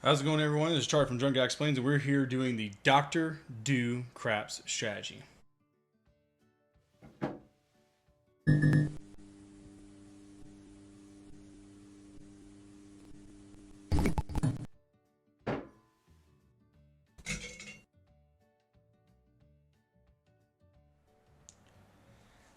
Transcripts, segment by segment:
How's it going, everyone? This is Charlie from Drunk Guy Explains, and we're here doing the Dr. Do Craps strategy.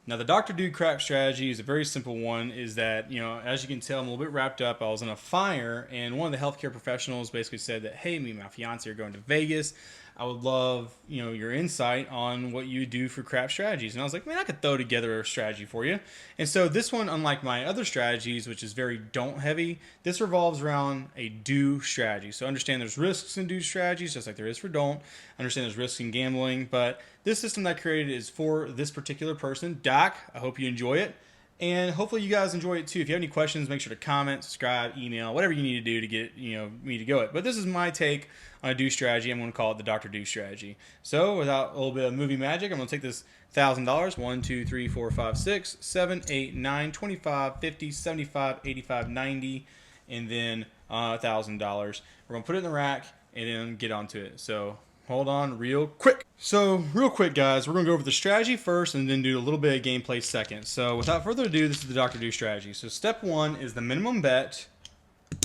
Now, the Dr. Do Crap strategy is a very simple one. Is that, as you can tell, I'm a little bit wrapped up. I was in a fire, and one of the healthcare professionals basically said that, hey, me and my fiance are going to Vegas. I would love, your insight on what you do for crap strategies. And I was like, man, I could throw together a strategy for you. And so this one, unlike my other strategies, which is very don't heavy, this revolves around a do strategy. So understand there's risks in do strategies, just like there is for don't. Understand there's risks in gambling, but this system that I created is for this particular person, Doc. I hope you enjoy it. And hopefully you guys enjoy it too. If you have any questions, make sure to comment, subscribe, email, whatever you need to do to get me to go it. But this is my take on a do strategy. I'm going to call it the Dr. Do strategy. So without a little bit of movie magic, I'm going to take this $1,000, 1, 2, 3, 4, 5, 6, 7, 8, 9, 25, 50, 75, 85, 90, and then $1,000. We're going to put it in the rack and then get onto it. So hold on real quick. So real quick, guys, we're going to go over the strategy first and then do a little bit of gameplay second. So without further ado, this is the Dr. Do strategy. So step one is the minimum bet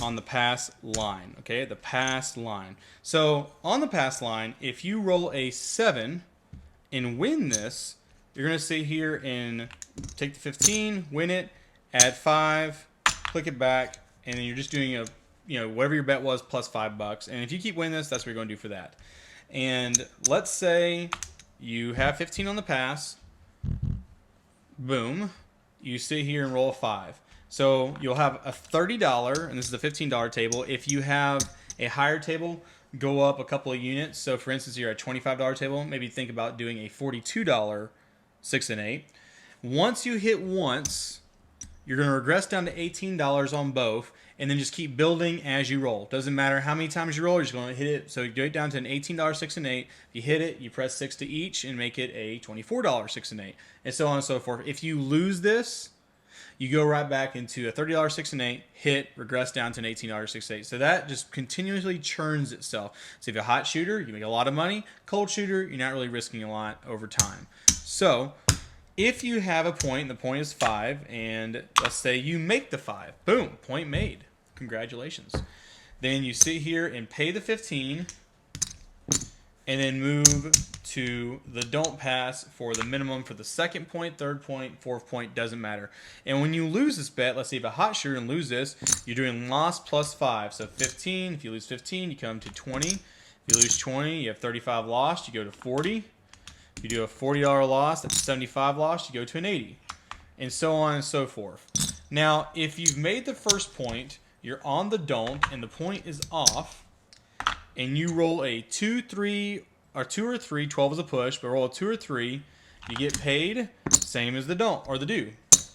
on the pass line. Okay, the pass line. So on the pass line, if you roll a 7 and win this, you're going to sit here and take the 15, win it, add 5, click it back, and then you're just doing a, whatever your bet was plus $5. And if you keep winning this, that's what you're going to do for that. And let's say you have 15 on the pass. Boom. You sit here and roll a 5. So you'll have a $30, and this is a $15 table. If you have a higher table, go up a couple of units. So for instance, you're at a $25 table, maybe think about doing a $42 6 and 8. Once you hit once, you're going to regress down to $18 on both, and then just keep building as you roll. Doesn't matter how many times you roll, you're just going to hit it. So you go down to an $18 6 and 8. If you hit it, you press 6 to each and make it a $24 6 and 8, and so on and so forth. If you lose this, you go right back into a $30 6 and 8, hit, regress down to an $18 6 and 8. So that just continuously churns itself. So if you're a hot shooter, you make a lot of money. Cold shooter, you're not really risking a lot over time. So if you have a point, and the point is 5, and let's say you make the 5, boom, point made. Congratulations. Then you sit here and pay the 15, and then move to the don't pass for the minimum for the second point, third point, fourth point, doesn't matter. And when you lose this bet, let's say if a hot shooter and lose this, you're doing loss plus 5. So 15, if you lose 15, you come to 20. If you lose 20, you have 35 lost, you go to 40. If you do a $40 loss, that's 75 lost, you go to an 80. And so on and so forth. Now, if you've made the first point, you're on the don't, and the point is off, and you roll a 2, 3, or 2 or 3, 12 is a push, but roll a 2 or 3, you get paid, same as the don't, or the do.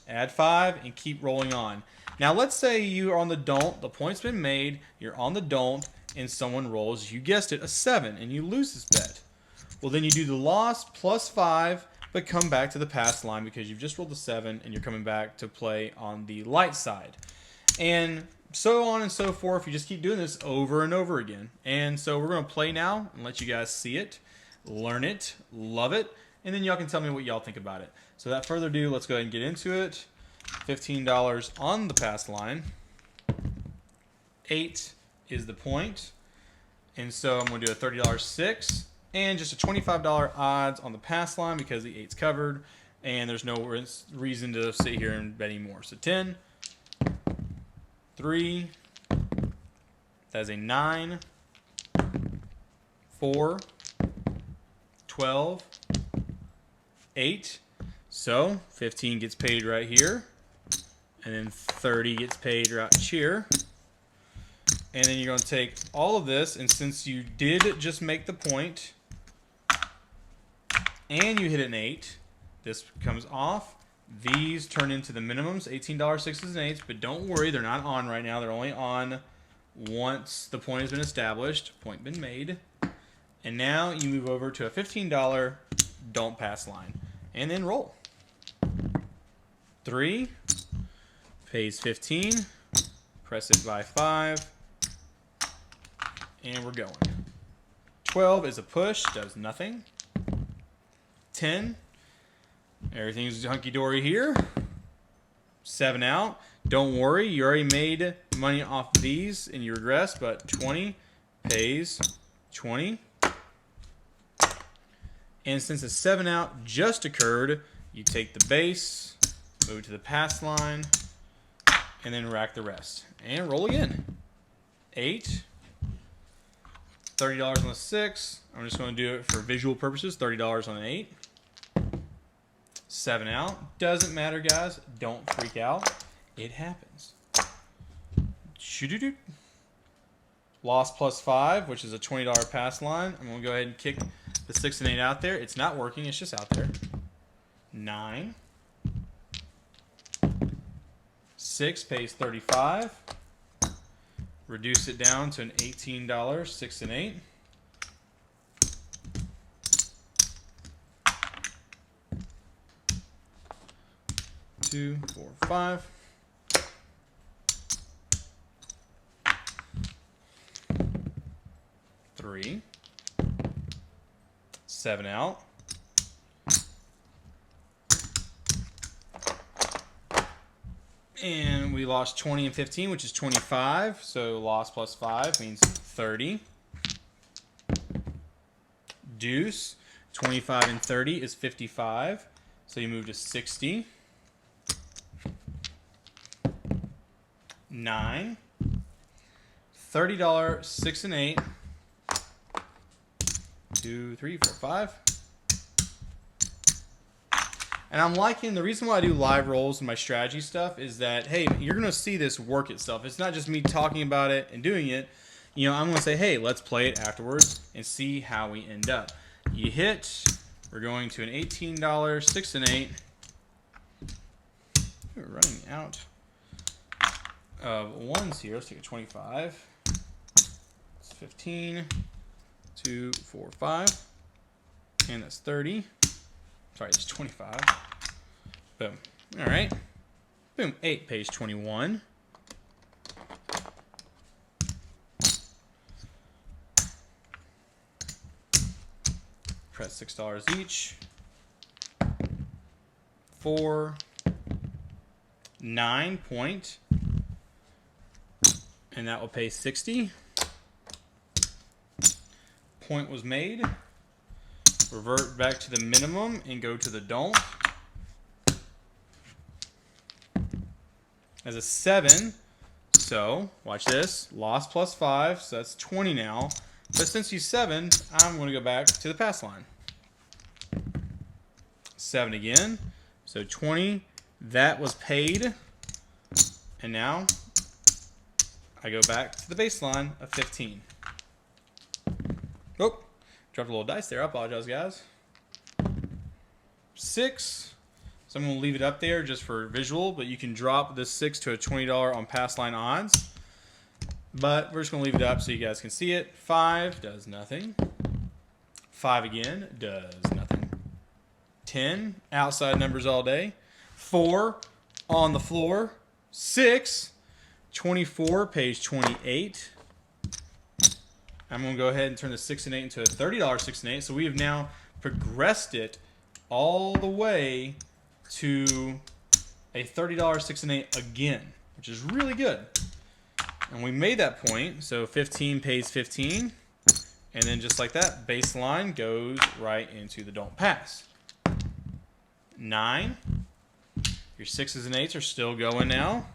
Add 5 and keep rolling on. Now let's say you are on the don't, the point's been made, you're on the don't, and someone rolls, you guessed it, a 7, and you lose this bet. Well, then you do the loss plus 5, but come back to the pass line because you've just rolled the 7, and you're coming back to play on the light side. And so on and so forth. You just keep doing this over and over again. And so we're going to play now and let you guys see it, learn it, love it, and then y'all can tell me what y'all think about it. So without further ado, let's go ahead and get into it. $15 on the pass line. 8 is the point. And so I'm going to do a $30 6 and just a $25 odds on the pass line because the 8's covered and there's no reason to sit here and bet anymore. So 10, 3, that is a 9, 4, 12, 8. So 15 gets paid right here, and then 30 gets paid right here. And then you're going to take all of this, and since you did just make the point, and you hit an 8, this comes off. These turn into the minimums, $18 6s and 8s, but don't worry, they're not on right now. They're only on once the point has been established, point been made. And now you move over to a $15 don't pass line, and then roll. 3, pays 15, press it by 5, And we're going. 12 is a push, does nothing. 10, everything's hunky-dory here. 7 out. Don't worry, you already made money off these and you regress, but 20 pays 20. And since a 7 out just occurred, you take the base, move to the pass line, and then rack the rest. And roll again. 8. $30 on the 6. I'm just going to do it for visual purposes. $30 on an 8. 7 out. Doesn't matter, guys. Don't freak out. It happens. Shoo-doo-doo. Lost plus 5, which is a $20 pass line. I'm going to go ahead and kick the 6 and 8 out there. It's not working. It's just out there. 9. 6 pays 35. Reduce it down to an $18, 6 and 8. Two, 4, 5. Three. 7 out. And we lost 20 and 15, which is 25. So loss plus 5 means 30. Deuce. 25 and 30 is 55. So you move to 60. 9. $30, 6 and 8. 2, 3, 4, 5. And I'm liking, the reason why I do live rolls and my strategy stuff is that, hey, you're going to see this work itself. It's not just me talking about it and doing it. You know, I'm going to say, hey, let's play it afterwards and see how we end up. You hit, we're going to an $18, 6 and 8. We're running out of ones here. Let's take a 25. It's 15, 2, 4, 5. And that's 30. Sorry, it's 25. Boom. All right. Boom. 8 pays 21. Press $6 each. 4. 9 point. And that will pay 60. Point was made. Revert back to the minimum and go to the don't. As a 7, so watch this. Loss plus 5, so that's 20 now. But since he's 7, I'm going to go back to the pass line. 7 again. So 20, that was paid. And now I go back to the baseline of 15. Oh, dropped a little dice there. I apologize, guys. 6. So I'm going to leave it up there just for visual, but you can drop this 6 to a $20 on pass line odds. But we're just going to leave it up so you guys can see it. 5 does nothing. 5 again does nothing. 10, outside numbers all day. 4, on the floor. 6, 24 pays 28. I'm going to go ahead and turn the 6 and 8 into a $30 6 and 8. So we have now progressed it all the way to a $30 6 and 8 again, which is really good. And we made that point. So 15 pays 15. And then just like that, baseline goes right into the don't pass. 9. Your 6s and 8s are still going now.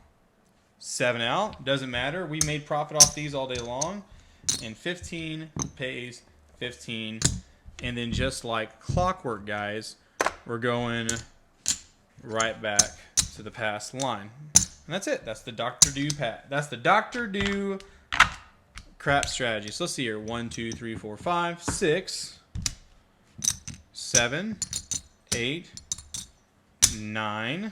7 out. Doesn't matter. We made profit off these all day long. And 15 pays 15. And then just like clockwork, guys, we're going right back to the pass line. And that's it. That's the Dr. Do pat. That's the Dr. Do crap strategy. So let's see here. 1, 2, 3, 4, 5, 6, 7, 8, 9,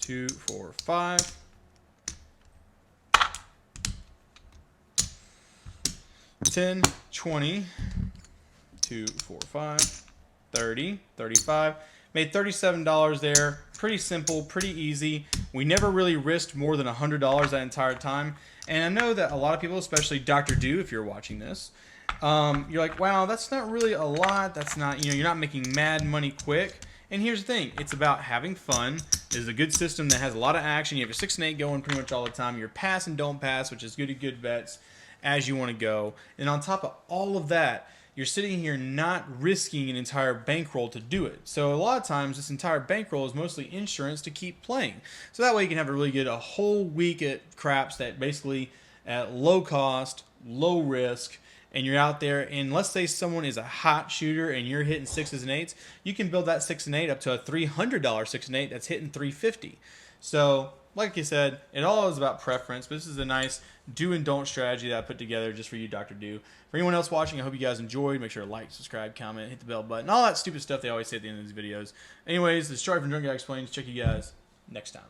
2, 4, 5, 10, 20, 2, 4, 5, 30, 35. Made $37 there. Pretty simple, pretty easy. We We never really risked more than $100 that entire time. And I know that a lot of people, especially Dr. Do, if you're watching this, you're like, wow, that's not really a lot. That's not, you're not making mad money quick. And here's the thing, it's about having fun. This is a good system that has a lot of action. You have your 6 and 8 going pretty much all the time. Your pass and don't pass, which is good bets as you want to go. And on top of all of that, you're sitting here not risking an entire bankroll to do it. So a lot of times this entire bankroll is mostly insurance to keep playing. So that way you can have a whole week at craps that basically at low cost, low risk, and you're out there, and let's say someone is a hot shooter and you're hitting 6s and 8s, you can build that 6 and 8 up to a $300 6 and 8 that's hitting 350. So like I said, it all is about preference, but this is a nice do and don't strategy that I put together just for you, Dr. Do. For anyone else watching, I hope you guys enjoyed. Make sure to like, subscribe, comment, hit the bell button, all that stupid stuff they always say at the end of these videos. Anyways, this is Charlie from Drunk Guy Explains. Check you guys next time.